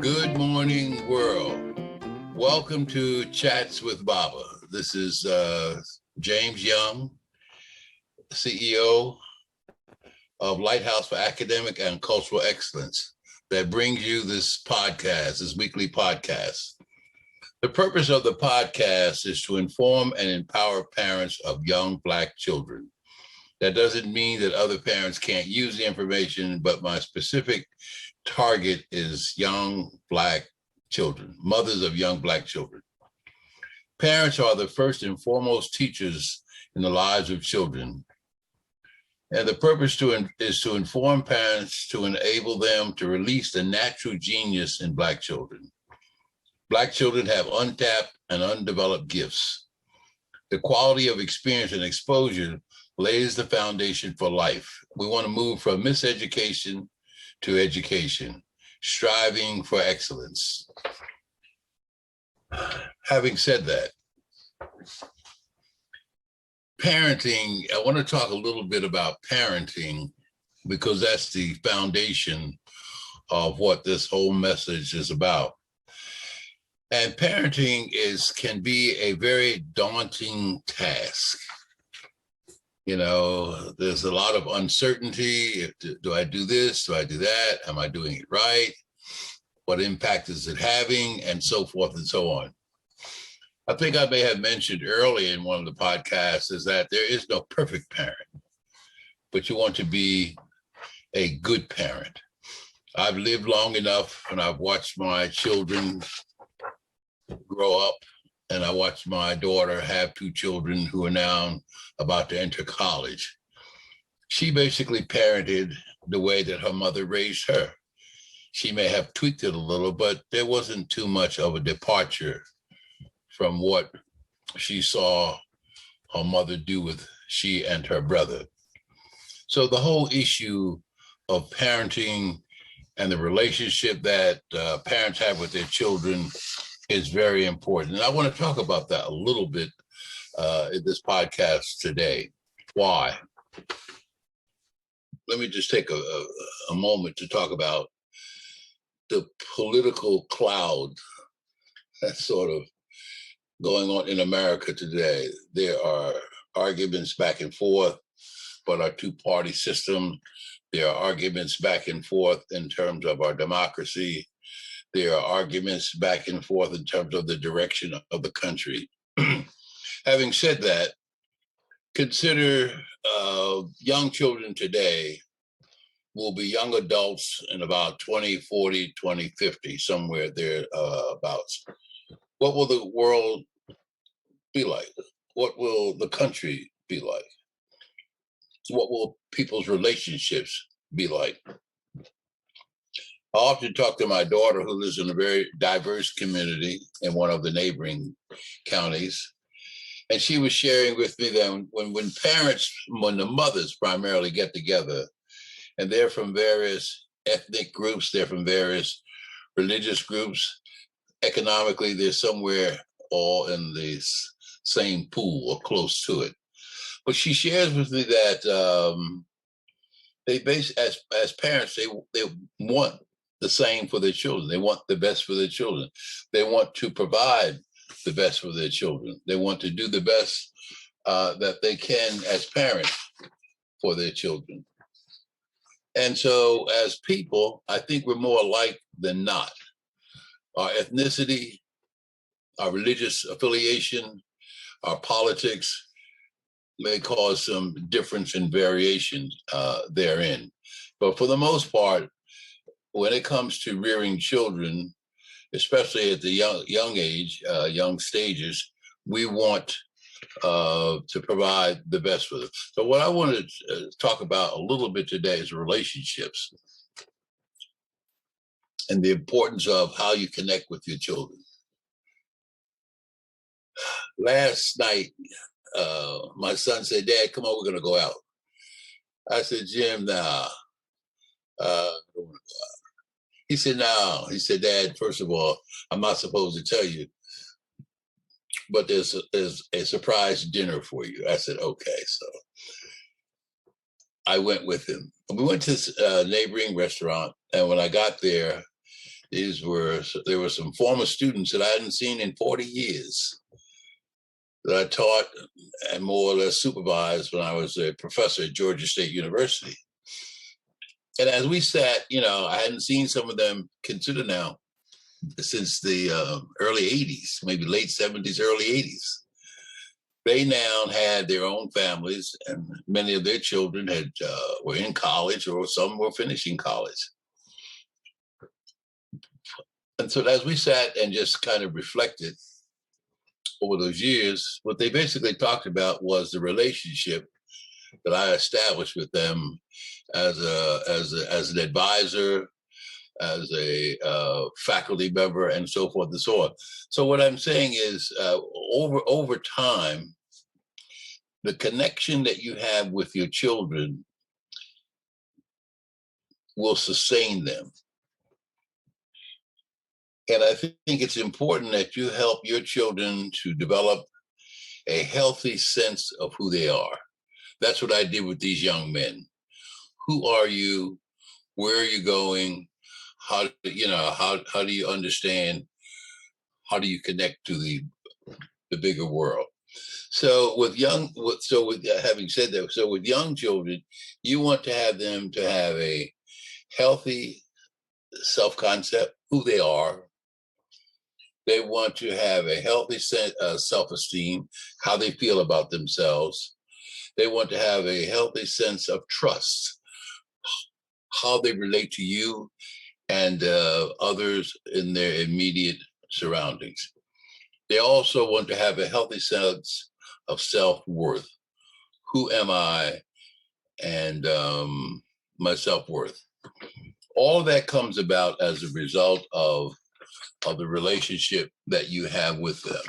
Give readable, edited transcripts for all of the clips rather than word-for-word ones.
Good morning, world. Welcome to Chats with Baba. This is James Young, CEO of Lighthouse for Academic and Cultural Excellence, that brings you this podcast, this weekly podcast. The purpose of the podcast is to inform and empower parents of young Black children. That doesn't mean that other parents can't use the information, but my specific target is young Black children, mothers of young Black children. Parents are the first and foremost teachers in the lives of children. And the purpose is to inform parents to enable them to release the natural genius in Black children. Black children have untapped and undeveloped gifts. The quality of experience and exposure lays the foundation for life. We want to move from miseducation to education, striving for excellence. Having said that, parenting, I want to talk a little bit about parenting because that's the foundation of what this whole message is about. And parenting can be a very daunting task. You know, there's a lot of uncertainty. Do I do this? Do I do that? Am I doing it right? What impact is it having? And so forth and so on. I think I may have mentioned earlier in one of the podcasts is that there is no perfect parent, but you want to be a good parent. I've lived long enough and I've watched my children grow up, and I watched my daughter have two children who are now about to enter college. She basically parented the way that her mother raised her. She may have tweaked it a little, but there wasn't too much of a departure from what she saw her mother do with she and her brother. So the whole issue of parenting and the relationship that parents have with their children is very important. And I want to talk about that a little bit in this podcast today. Why? Let me just take a moment to talk about the political cloud that's sort of going on in America today. There are arguments back and forth about our two-party system. There are arguments back and forth in terms of our democracy. There are arguments back and forth in terms of the direction of the country. Having said that, consider young children today will be young adults in about 2040, 2050, somewhere thereabouts. What will the world be like? What will the country be like? What will people's relationships be like? I often talk to my daughter who lives in a very diverse community in one of the neighboring counties. And she was sharing with me that when the mothers primarily get together, and they're from various ethnic groups, they're from various religious groups, economically, they're somewhere all in the same pool or close to it. But she shares with me that as parents, they want the same for their children. They want the best for their children. They want to provide the best for their children. They want to do the best that they can as parents for their children. And so as people, I think we're more alike than not. Our ethnicity, our religious affiliation, our politics may cause some difference and variation therein. But for the most part, when it comes to rearing children, especially at the young age, young stages, we want to provide the best for them. So what I want to talk about a little bit today is relationships and the importance of how you connect with your children. Last night, my son said, "Dad, come on, we're going to go out." I said, "Jim, nah, I don't want to go out." He said, "No." He said, "Dad, first of all, I'm not supposed to tell you, but there's a surprise dinner for you." I said, "Okay." So I went with him. We went to a neighboring restaurant, and when I got there, There were some former students that I hadn't seen in 40 years that I taught and more or less supervised when I was a professor at Georgia State University. And as we sat, I hadn't seen some of them, consider now, since the early 80s, maybe late 70s, early 80s. They now had their own families, and many of their children were in college, or some were finishing college. And so as we sat and just kind of reflected over those years, what they basically talked about was the relationship that I established with them as an advisor, as a faculty member, and so forth and so on. So what I'm saying is, over time, the connection that you have with your children will sustain them. And I think it's important that you help your children to develop a healthy sense of who they are. That's what I did with these young men. Who are you? Where are you going? How do you understand? How do you connect to the bigger world? So having said that, so with young children, you want to have them to have a healthy self-concept, who they are. They want to have a healthy self-esteem, how they feel about themselves. They want to have a healthy sense of trust, how they relate to you and others in their immediate surroundings. They also want to have a healthy sense of self-worth. Who am I? And my self-worth. All that comes about as a result of the relationship that you have with them.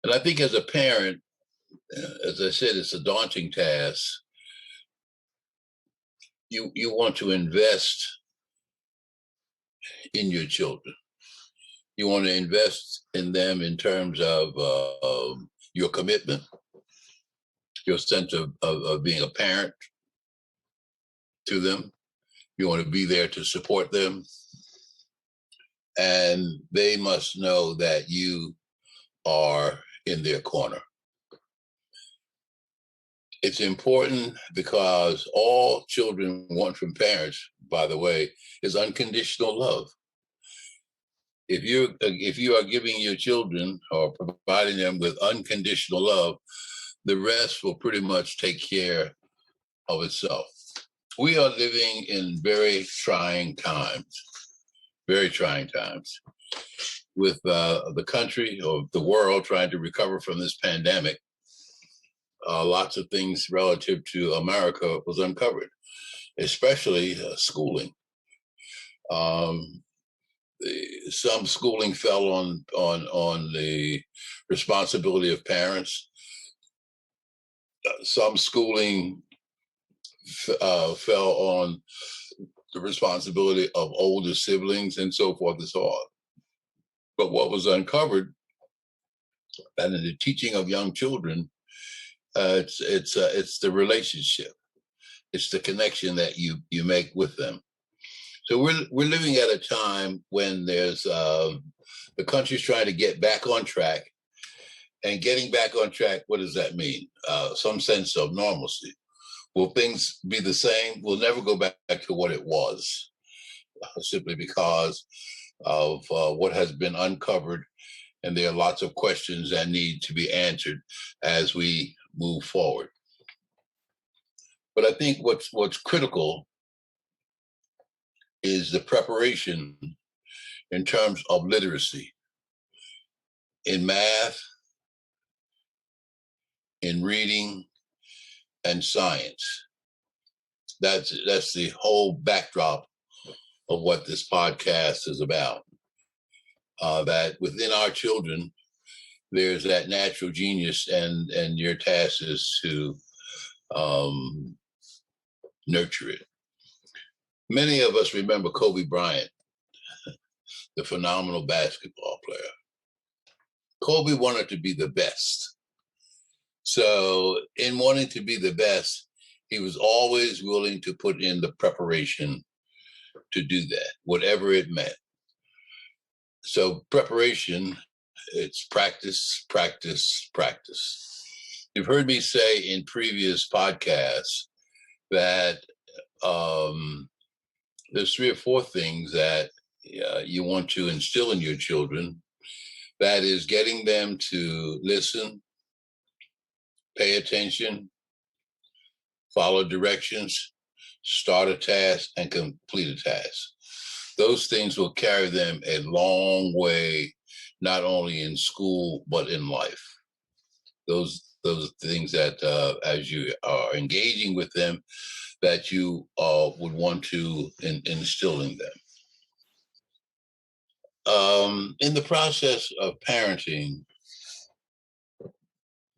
And I think as a parent, as I said, it's a daunting task. You want to invest in your children. You want to invest in them in terms of your commitment, your sense of being a parent to them. You want to be there to support them. And they must know that you are in their corner. It's important because all children want from parents, by the way, is unconditional love. If you are giving your children or providing them with unconditional love, the rest will pretty much take care of itself. We are living in very trying times, with the country or the world trying to recover from this pandemic. Lots of things relative to America was uncovered, especially schooling. Some schooling fell on the responsibility of parents. Some schooling fell on the responsibility of older siblings, and so forth and so on. But what was uncovered, and in the teaching of young children, it's the relationship, it's the connection that you make with them. So we're living at a time when there's the country's trying to get back on track, and getting back on track. What does that mean? Some sense of normalcy. Will things be the same? We'll never go back to what it was, simply because of what has been uncovered, and there are lots of questions that need to be answered as we move forward. But I think what's critical is the preparation in terms of literacy, in math, in reading, and science. That's the whole backdrop of what this podcast is about. That within our children, there's that natural genius, and your task is to nurture it. Many of us remember Kobe Bryant, the phenomenal basketball player. Kobe wanted to be the best. So in wanting to be the best, he was always willing to put in the preparation to do that, whatever it meant. So preparation, it's practice, practice, practice. You've heard me say in previous podcasts that there's 3 or 4 things that you want to instill in your children. That is getting them to listen, pay attention, follow directions, start a task, and complete a task. Those things will carry them a long way, not only in school, but in life. Those are things that as you are engaging with them, that you would want to instill in them. In the process of parenting,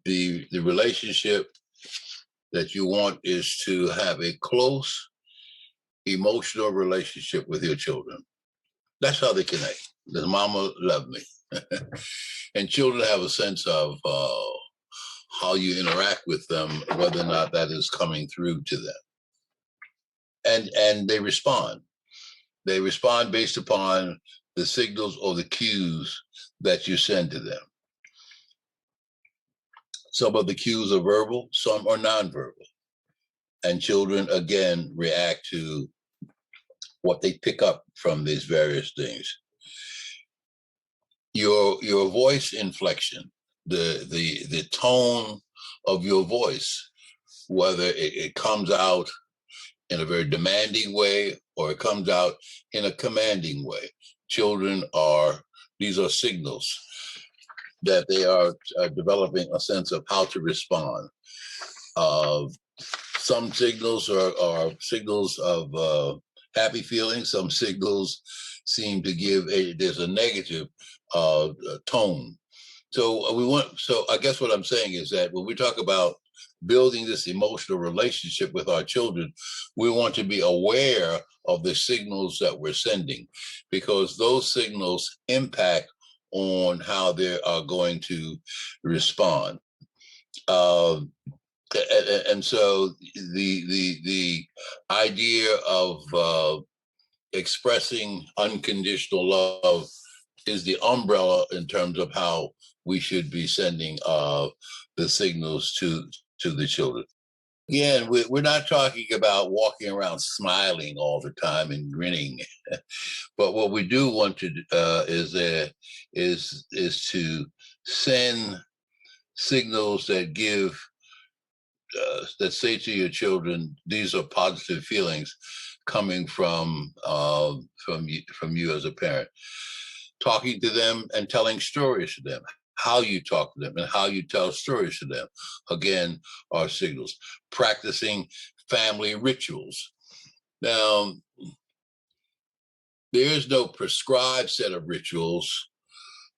the relationship that you want is to have a close emotional relationship with your children. That's how they connect. Does mama love me? And children have a sense of how you interact with them, whether or not that is coming through to them. And they respond. They respond based upon the signals or the cues that you send to them. Some of the cues are verbal, some are nonverbal. And children, again, react to what they pick up from these various things. Your voice inflection, the tone of your voice, whether it comes out in a very demanding way or it comes out in a commanding way. These are signals that they are developing a sense of how to respond. Some signals are signals of happy feelings. Some signals seem to give there's a negative tone. So I guess what I'm saying is that when we talk about building this emotional relationship with our children, we want to be aware of the signals that we're sending, because those signals impact on how they are going to respond. And so the idea of expressing unconditional love is the umbrella in terms of how we should be sending the signals to the children. Again, we're not talking about walking around smiling all the time and grinning, but what we do want to is to send signals that give that say to your children, these are positive feelings coming from you as a parent. Talking to them and telling stories to them. How you talk to them and how you tell stories to them, again, are signals. Practicing family rituals. Now, there is no prescribed set of rituals,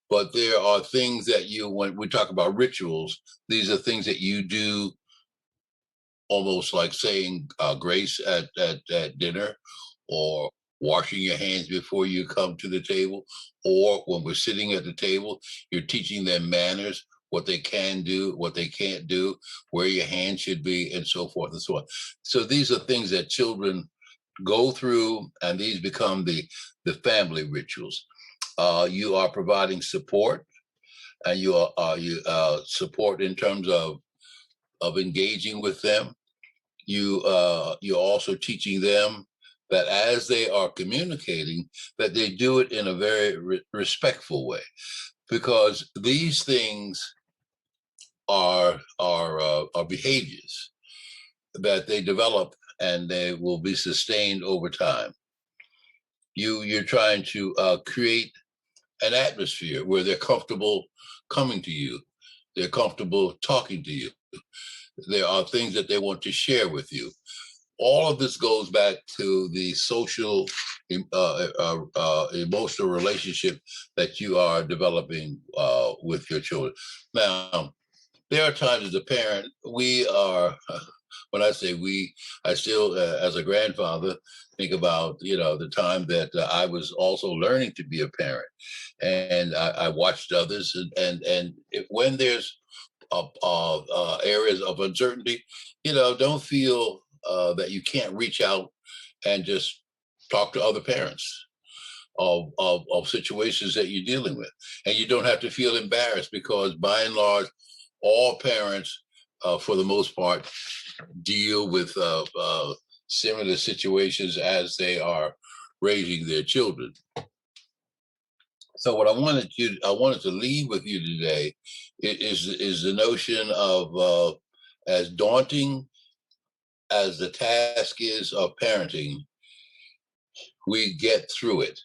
but there are things that when we talk about rituals, these are things that you do, almost like saying grace at dinner, or washing your hands before you come to the table, or when we're sitting at the table, you're teaching them manners, what they can do, what they can't do, where your hand should be, and so forth and so on. So these are things that children go through, and these become the family rituals. You are providing support, and you support in terms of engaging with them. You're also teaching them that as they are communicating, that they do it in a very respectful way, because these things are behaviors that they develop and they will be sustained over time. You're trying to create an atmosphere where they're comfortable coming to you, they're comfortable talking to you. There are things that they want to share with you. All of this goes back to the social, emotional relationship that you are developing with your children. Now, there are times as a parent, when I say we, I still, as a grandfather, think about, the time that I was also learning to be a parent. And I watched others. And when there's areas of uncertainty, don't feel that you can't reach out and just talk to other parents. of situations that you're dealing with. And you don't have to feel embarrassed, because by and large, all parents, for the most part, deal with similar situations as they are raising their children. So what I wanted to leave with you today is the notion of, as daunting as the task is of parenting, we get through it.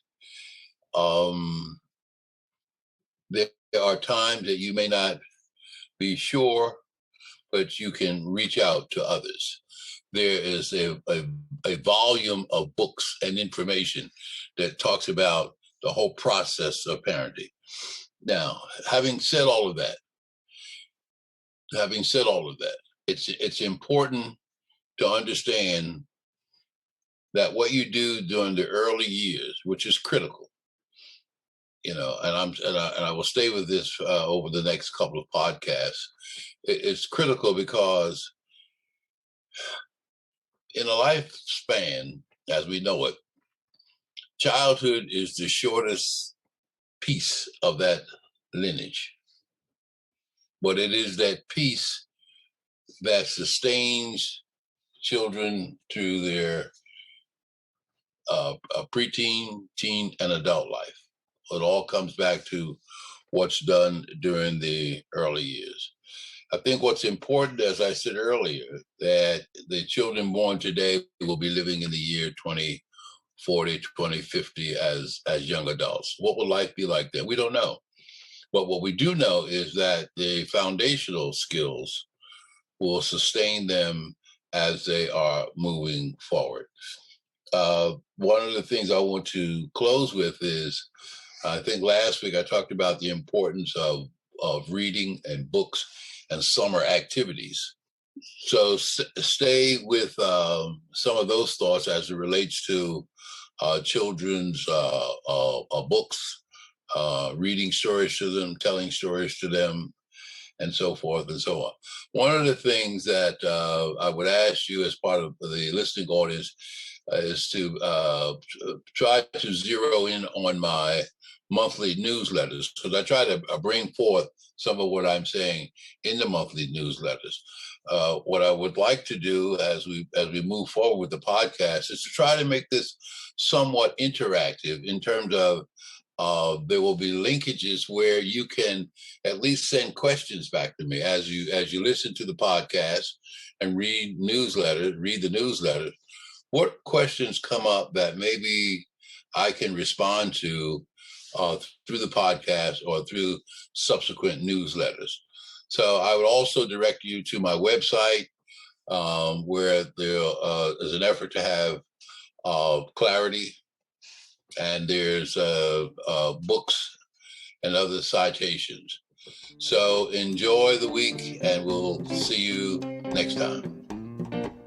There are times that you may not be sure, but you can reach out to others. There is a volume of books and information that talks about the whole process of parenting. Now, having said all of that, it's important to understand that what you do during the early years, which is critical, and I will stay with this over the next couple of podcasts. It's critical because in a lifespan, as we know it, childhood is the shortest piece of that lineage. But it is that piece that sustains children through their preteen, teen, and adult life. It all comes back to what's done during the early years. I think what's important, as I said earlier, that the children born today will be living in the year 2040, 2050 as young adults. What will life be like then? We don't know. But what we do know is that the foundational skills will sustain them as they are moving forward. One of the things I want to close with is, I think last week I talked about the importance of reading and books and summer activities. So stay with some of those thoughts as it relates to children's books, reading stories to them, telling stories to them, and so forth and so on. One of the things that I would ask you as part of the listening audience is to try to zero in on my monthly newsletters, because I try to bring forth some of what I'm saying in the monthly newsletters. What I would like to do as we move forward with the podcast is to try to make this somewhat interactive in terms of there will be linkages where you can at least send questions back to me as you listen to the podcast and read the newsletter. What questions come up that maybe I can respond to through the podcast or through subsequent newsletters? So I would also direct you to my website, where there is an effort to have clarity, and there's books and other citations. So enjoy the week, and we'll see you next time.